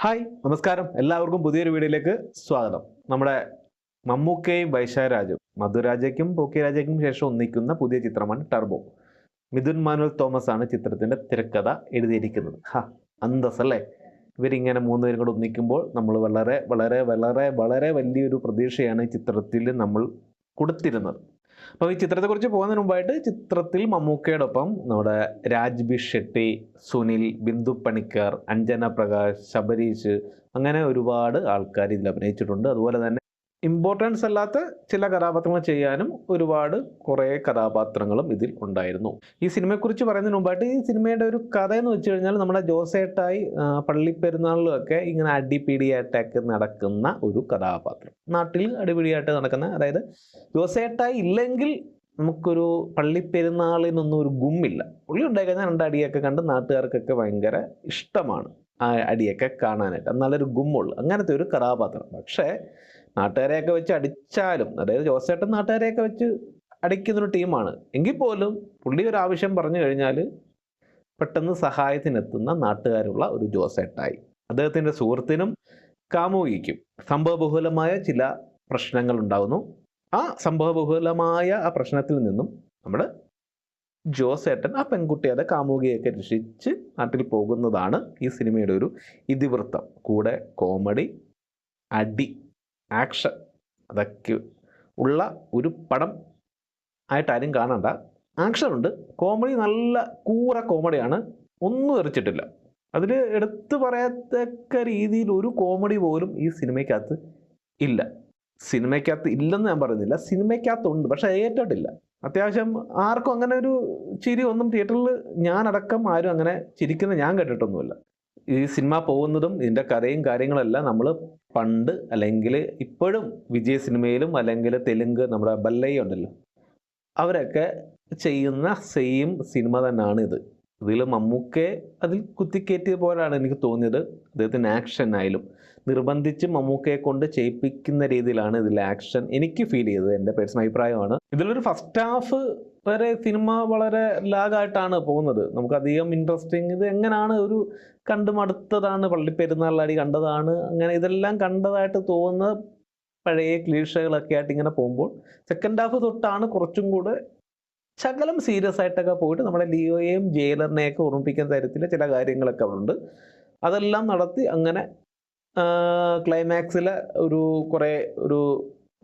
Hi നമസ്കാരം, എല്ലാവർക്കും പുതിയൊരു വീഡിയോയിലേക്ക് സ്വാഗതം. നമ്മുടെ മമ്മൂക്കയും വൈശാഖരാജും മധുരാജയ്ക്കും പോക്കിരാജയ്ക്കും ശേഷം ഒന്നിക്കുന്ന പുതിയ ചിത്രമാണ് ടർബോ. മിഥുൻ മാനുവൽ തോമസ് ആണ് ചിത്രത്തിന്റെ തിരക്കഥ എഴുതിയിരിക്കുന്നത്. അന്തസ്സല്ലേ. ഇവരിങ്ങനെ മൂന്നുപേരും കൂടെ ഒന്നിക്കുമ്പോൾ നമ്മൾ വളരെ വളരെ വളരെ വളരെ വലിയൊരു പ്രതീക്ഷയാണ് ഈ ചിത്രത്തിൽ നമ്മൾ കൊടുത്തിരുന്നത്. അപ്പോൾ ഈ ചിത്രത്തെക്കുറിച്ച് പോകുന്നതിന് മുമ്പായിട്ട് ചിത്രത്തിൽ മമ്മൂക്കയോടൊപ്പം നമ്മുടെ രാജ്ബി ഷെട്ടി, സുനിൽ, ബിന്ദു പണിക്കർ, അഞ്ജന പ്രകാശ്, ശബരീഷ്, അങ്ങനെ ഒരുപാട് ആൾക്കാർ ഇതിൽ അഭിനയിച്ചിട്ടുണ്ട്. അതുപോലെ തന്നെ ഇമ്പോർട്ടൻസ് അല്ലാത്ത ചില കഥാപാത്രങ്ങൾ ചെയ്യാനും ഒരുപാട് കുറേ കഥാപാത്രങ്ങളും ഇതിൽ ഉണ്ടായിരുന്നു. ഈ സിനിമയെക്കുറിച്ച് പറയുന്നതിന് മുമ്പായിട്ട് ഈ സിനിമയുടെ ഒരു കഥ എന്ന് വെച്ച് കഴിഞ്ഞാൽ നമ്മുടെ ജോസേട്ടായി പള്ളിപ്പെരുന്നാളിലൊക്കെ ഇങ്ങനെ അടിപിടിയായിട്ടൊക്കെ നടക്കുന്ന ഒരു കഥാപാത്രം. നാട്ടിൽ അടിപിടിയായിട്ട് നടക്കുന്ന, അതായത് ജോസേട്ടായി ഇല്ലെങ്കിൽ നമുക്കൊരു പള്ളിപ്പെരുന്നാളിനൊന്നും ഒരു ഗുമ്മില്ല. പുള്ളി ഉണ്ടായി കഴിഞ്ഞാൽ രണ്ടടിയൊക്കെ കണ്ട് നാട്ടുകാർക്കൊക്കെ ഭയങ്കര ഇഷ്ടമാണ് ആ അടിയൊക്കെ കാണാനായിട്ട്. നല്ലൊരു ഗുമ്മുള്ളു അങ്ങനത്തെ ഒരു കഥാപാത്രം. പക്ഷേ നാട്ടുകാരെയൊക്കെ വെച്ച് അടിച്ചാലും, അതായത് ജോസേട്ടൻ നാട്ടുകാരെയൊക്കെ വെച്ച് അടിക്കുന്നൊരു ടീമാണ് എങ്കിൽ പോലും പുള്ളി ഒരു ആവശ്യം പറഞ്ഞു കഴിഞ്ഞാൽ പെട്ടെന്ന് സഹായത്തിനെത്തുന്ന നാട്ടുകാരുള്ള ഒരു ജോസേട്ടായി. അദ്ദേഹത്തിൻ്റെ സുഹൃത്തിനും കാമുകിക്കും സംഭവബഹുലമായ ചില പ്രശ്നങ്ങൾ ഉണ്ടാകുന്നു. ആ സംഭവബഹുലമായ ആ പ്രശ്നത്തിൽ നിന്നും നമ്മുടെ ജോസേട്ടൻ ആ പെൺകുട്ടിയെ കാമുകിയൊക്കെ രക്ഷിച്ച് നാട്ടിൽ പോകുന്നതാണ് ഈ സിനിമയുടെ ഒരു ഇതിവൃത്തം. കൂടെ കോമഡി, അടി, ആക്ഷൻ അതൊക്കെ ഉള്ള ഒരു പടം ആയിട്ടാരും കാണണ്ട. ആക്ഷൻ ഉണ്ട്, കോമഡി നല്ല കൂറ കോമഡിയാണ്, ഒന്നും എറിച്ചിട്ടില്ല. അതിൽ എടുത്തു പറയത്തക്ക രീതിയിൽ ഒരു കോമഡി പോലും ഈ സിനിമയ്ക്കകത്ത് ഇല്ല. സിനിമയ്ക്കകത്ത് ഇല്ലെന്ന് ഞാൻ പറയുന്നില്ല, സിനിമയ്ക്കകത്തുണ്ട്, പക്ഷെ ഏറ്റിട്ടില്ല. അത്യാവശ്യം ആർക്കും അങ്ങനെ ഒരു ചിരി ഒന്നും തിയേറ്ററിൽ ഞാനടക്കം ആരും അങ്ങനെ ചിരിക്കുന്ന ഞാൻ കേട്ടിട്ടൊന്നുമില്ല. ഈ സിനിമ പോകുന്നതും ഇതിൻ്റെ കഥയും കാര്യങ്ങളെല്ലാം നമ്മൾ പണ്ട് അല്ലെങ്കിൽ ഇപ്പോഴും വിജയ് സിനിമയിലും അല്ലെങ്കിൽ തെലുങ്ക് നമ്മുടെ ബല്ലയ്യ ഉണ്ടല്ലോ, അവരൊക്കെ ചെയ്യുന്ന സെയിം സിനിമ തന്നെയാണ് ഇത്. ഇതിൽ മമ്മൂക്കയെ അതിൽ കുത്തിക്കയറ്റിയ പോലെയാണ് എനിക്ക് തോന്നിയത്. അദ്ദേഹത്തിന് ആക്ഷൻ ആയാലും നിർബന്ധിച്ച് മമ്മൂക്കയെ കൊണ്ട് ചെയ്യിപ്പിക്കുന്ന രീതിയിലാണ് ഇതിൽ ആക്ഷൻ എനിക്ക് ഫീൽ ചെയ്തത്. എൻ്റെ പേഴ്സണൽ അഭിപ്രായമാണ്. ഇതിലൊരു ഫസ്റ്റ് ഹാഫ് വരെ സിനിമ വളരെ ലാഗായിട്ടാണ് പോകുന്നത്. നമുക്കധികം ഇൻട്രസ്റ്റിങ്, ഇത് എങ്ങനെയാണ് ഒരു കണ്ടുമടുത്തതാണ്, പള്ളിപ്പെരുന്നാളടി കണ്ടതാണ്, അങ്ങനെ ഇതെല്ലാം കണ്ടതായിട്ട് തോന്നുന്ന പഴയ ക്ലീഷകളൊക്കെ ആയിട്ട് ഇങ്ങനെ പോകുമ്പോൾ സെക്കൻഡ് ഹാഫ് തൊട്ടാണ് കുറച്ചും കൂടെ ശകലം സീരിയസ് ആയിട്ടൊക്കെ പോയിട്ട് നമ്മുടെ ലിയോയെയും ജയിലറിനെയൊക്കെ ഓർമ്മിപ്പിക്കുന്ന തരത്തിൽ ചില കാര്യങ്ങളൊക്കെ ഉണ്ട്. അതെല്ലാം നടത്തി അങ്ങനെ ക്ലൈമാക്സിൽ ഒരു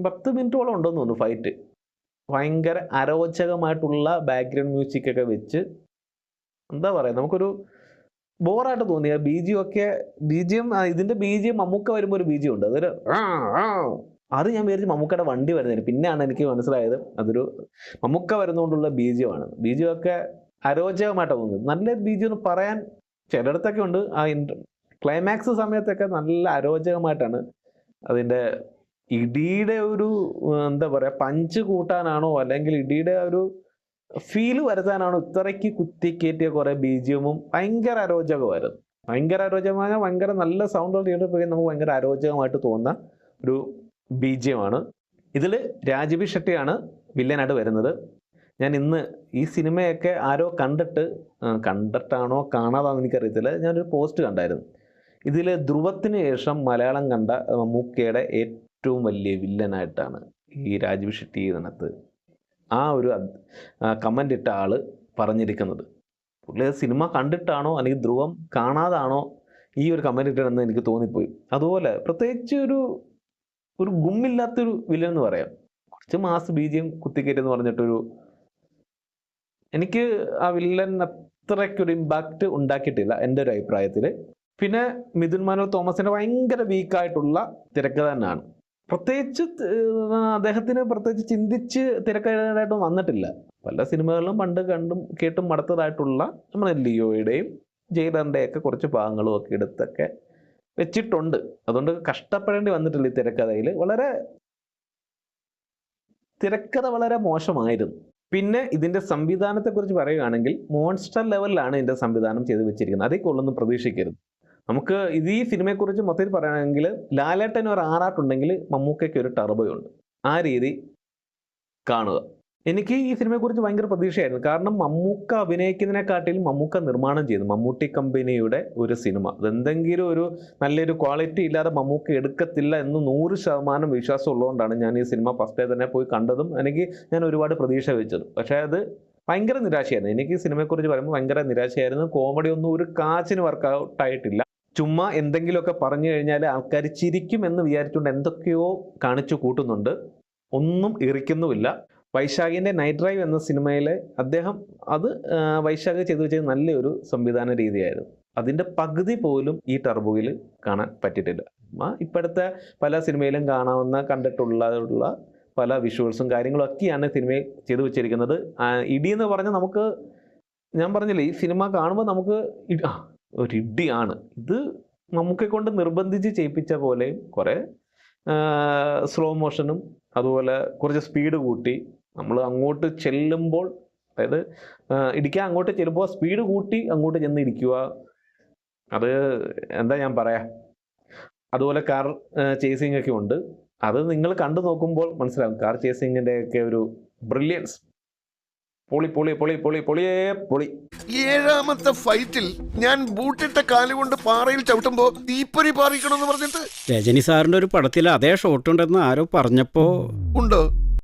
10 മിനിറ്റോളം ഉണ്ടെന്ന് തോന്നുന്നു ഫൈറ്റ്. ഭയങ്കര അരോചകമായിട്ടുള്ള ബാക്ക്ഗ്രൗണ്ട് മ്യൂസിക് ഒക്കെ വെച്ച് എന്താ പറയുക, നമുക്കൊരു ബോറായിട്ട് തോന്നിയ ബീജിയം ഇതിന്റെ ബീജിയം മമ്മൂക്ക വരുമ്പോൾ ഒരു ബീജിയം ഉണ്ട്, അത് ഞാൻ വിചാരിച്ചു മമ്മൂക്കയുടെ വണ്ടി വരുന്നതിന്. പിന്നെയാണ് എനിക്ക് മനസ്സിലായത് അതൊരു മമ്മൂക്ക വരുന്നതുകൊണ്ടുള്ള ബീജിയമാണ്. ബീജിയമൊക്കെ അരോചകമായിട്ടാണ് തോന്നുന്നത്. നല്ല ബീജിയം എന്ന് പറയാൻ ചിലയിടത്തൊക്കെ ഉണ്ട്. ആ ക്ലൈമാക്സ് സമയത്തൊക്കെ നല്ല അരോചകമായിട്ടാണ്. അതിൻ്റെ ഇടിയുടെ ഒരു എന്താ പറയുക, പഞ്ച് കൂട്ടാനാണോ അല്ലെങ്കിൽ ഇടിയുടെ ഒരു ഫീല് വരുത്താനാണോ ഇത്രയ്ക്ക് കുത്തിക്കയറ്റിയ കുറേ ബീജിയമും ഭയങ്കര അരോചകമായിരുന്നു. ഭയങ്കര അരോചകമായ ഭയങ്കര നല്ല സൗണ്ട് തിയേറ്ററിൽ പോയി നമുക്ക് ഭയങ്കര അരോചകമായിട്ട് തോന്നുന്ന ഒരു ബീജിയമാണ്. ഇതിൽ രാജ്ബി ഷെട്ടിയാണ് വില്ലനായിട്ട് വരുന്നത്. ഞാൻ ഇന്ന് ഈ സിനിമയൊക്കെ ആരോ കണ്ടിട്ടാണോ കാണാതാണെന്ന് എനിക്കറിയത്തില്ല, ഞാനൊരു പോസ്റ്റ് കണ്ടായിരുന്നു. ഇതിൽ ധ്രുവത്തിന് ശേഷം മലയാളം കണ്ട മമ്മൂക്കയുടെ ഏറ്റവും വലിയ വില്ലനായിട്ടാണ് ഈ രാജ്ബി ഷെട്ടി ഇതിനകത്ത് ആ ഒരു കമൻ്റ് ഇട്ട ആള് പറഞ്ഞിരിക്കുന്നത്. പുള്ളി സിനിമ കണ്ടിട്ടാണോ അല്ലെങ്കിൽ ധ്രുവം കാണാതാണോ ഈ ഒരു കമൻ്റ് ഇട്ടതെന്ന് എനിക്ക് തോന്നിപ്പോയി. അതുപോലെ പ്രത്യേകിച്ച് ഒരു ഗുമ്മില്ലാത്തൊരു വില്ലൻ എന്ന് പറയാം. കുറച്ച് മാസ് ബീജിയം കുത്തിക്കയറ്റെന്ന് പറഞ്ഞിട്ടൊരു, എനിക്ക് ആ വില്ലൻ അത്രയ്ക്കൊരു ഇമ്പാക്റ്റ് ഉണ്ടാക്കിയിട്ടില്ല എൻ്റെ ഒരു അഭിപ്രായത്തിൽ. പിന്നെ മിഥുൻ മാനുവൽ തോമസിൻ്റെ ഭയങ്കര വീക്കായിട്ടുള്ള തിരക്കഥ തന്നെയാണ്. പ്രത്യേകിച്ച് അദ്ദേഹത്തിന് പ്രത്യേകിച്ച് ചിന്തിച്ച് തിരക്കഥയായിട്ടും വന്നിട്ടില്ല. പല സിനിമകളിലും പണ്ട് കണ്ടും കേട്ടും മടുത്തതായിട്ടുള്ള നമ്മുടെ ലിയോയുടെയും ജയിലറിൻ്റെയൊക്കെ കുറച്ച് ഭാഗങ്ങളും ഒക്കെ എടുത്തൊക്കെ വെച്ചിട്ടുണ്ട്. അതുകൊണ്ട് കഷ്ടപ്പെടേണ്ടി വന്നിട്ടില്ല ഈ തിരക്കഥയിൽ. തിരക്കഥ വളരെ മോശമായിരുന്നു. പിന്നെ ഇതിൻ്റെ സംവിധാനത്തെക്കുറിച്ച് പറയുകയാണെങ്കിൽ മോൺസ്റ്റർ ലെവലിലാണ് ഇതിൻ്റെ സംവിധാനം ചെയ്ത് വെച്ചിരിക്കുന്നത്. അതേ കൊള്ളൊന്നും പ്രതീക്ഷിക്കരുത്. നമുക്ക് ഇത് ഈ സിനിമയെക്കുറിച്ച് മൊത്തത്തിൽ പറയുകയാണെങ്കിൽ ലാലേട്ടന് ഒരു ആറാട്ടുണ്ടെങ്കിൽ മമ്മൂക്കയ്ക്ക് ഒരു ടർബോയുണ്ട്. ആ രീതി കാണുക. എനിക്ക് ഈ സിനിമയെക്കുറിച്ച് ഭയങ്കര പ്രതീക്ഷയായിരുന്നു. കാരണം മമ്മൂക്ക അഭിനയിക്കുന്നതിനെക്കാട്ടിലും മമ്മൂക്ക നിർമ്മാണം ചെയ്തു. മമ്മൂട്ടി കമ്പനിയുടെ ഒരു സിനിമ. അതെന്തെങ്കിലും ഒരു നല്ലൊരു ക്വാളിറ്റി ഇല്ലാതെ മമ്മൂക്ക എടുക്കത്തില്ല എന്ന് 100% വിശ്വാസം ഉള്ളതുകൊണ്ടാണ് ഞാൻ ഈ സിനിമ ഫസ്റ്റ് ഡേ തന്നെ പോയി കണ്ടതും ഞാൻ ഒരുപാട് പ്രതീക്ഷ വെച്ചത്. പക്ഷേ അത് ഭയങ്കര നിരാശയായിരുന്നു. എനിക്ക് ഈ സിനിമയെക്കുറിച്ച് പറയുമ്പോൾ ഭയങ്കര നിരാശയായിരുന്നു. കോമഡി ഒന്നും ഒരു കാച്ചിന് വർക്കൗട്ട് ആയിട്ടില്ല. ചുമ്മാ എന്തെങ്കിലുമൊക്കെ പറഞ്ഞു കഴിഞ്ഞാൽ ആൾക്കാർ ചിരിക്കും എന്ന് വിചാരിച്ചുകൊണ്ട് എന്തൊക്കെയോ കാണിച്ചു കൂട്ടുന്നുണ്ട്. ഒന്നും ഇറിക്കുന്നുമില്ല. വൈശാഖിൻ്റെ നൈറ്റ് ഡ്രൈവ് എന്ന സിനിമയിൽ അദ്ദേഹം വൈശാഖ് ചെയ്തു വെച്ചത് നല്ലൊരു സംവിധാന രീതിയായിരുന്നു. അതിൻ്റെ പകുതി പോലും ഈ ടർബോയിൽ കാണാൻ പറ്റിയിട്ടില്ല. ഇപ്പോഴത്തെ പല സിനിമയിലും കണ്ടിട്ടുള്ള പല വിഷ്വൽസും കാര്യങ്ങളും ഒക്കെയാണ് സിനിമയിൽ ചെയ്തു വെച്ചിരിക്കുന്നത്. ഇടി എന്ന് പറഞ്ഞാൽ ഞാൻ പറഞ്ഞില്ലേ, ഈ സിനിമ കാണുമ്പോൾ നമുക്ക് ഒരു ഇടിയാണ് ഇത്. മമ്മൂക്കയെ കൊണ്ട് നിർബന്ധിച്ച് ചെയ്യിപ്പിച്ച പോലെയും കുറേ സ്ലോ മോഷനും അതുപോലെ കുറച്ച് സ്പീഡ് കൂട്ടി നമ്മൾ അങ്ങോട്ട് ചെല്ലുമ്പോൾ, അതായത് ഇടിക്കാൻ അങ്ങോട്ട് ചെല്ലുമ്പോൾ സ്പീഡ് കൂട്ടി അങ്ങോട്ട് ചെന്ന് ഇരിക്കുക. അത് എന്താ ഞാൻ പറയാ. അതുപോലെ കാർ ചേസിങ് ഒക്കെ ഉണ്ട്. അത് നിങ്ങൾ കണ്ടു നോക്കുമ്പോൾ മനസ്സിലാവും കാർ ചേസിങ്ങിൻ്റെ ഒക്കെ ഒരു ബ്രില്യൻസ്. പൊളി പൊളി പൊളി പൊളി പൊളിയേ പൊളി. 7ാമത്തെ ഫൈറ്റിൽ ഞാൻ ബൂട്ടിട്ട കാലുകൊണ്ട് പാറയിൽ ചവിട്ടുമ്പോ തീപ്പൊരി പാറിക്കണമെന്ന് പറഞ്ഞിട്ട് രജനി സാറിന്റെ ഒരു പടത്തിൽ അതേ ഷോട്ട് ഉണ്ടെന്ന് ആരോ പറഞ്ഞപ്പോ ഉണ്ടോ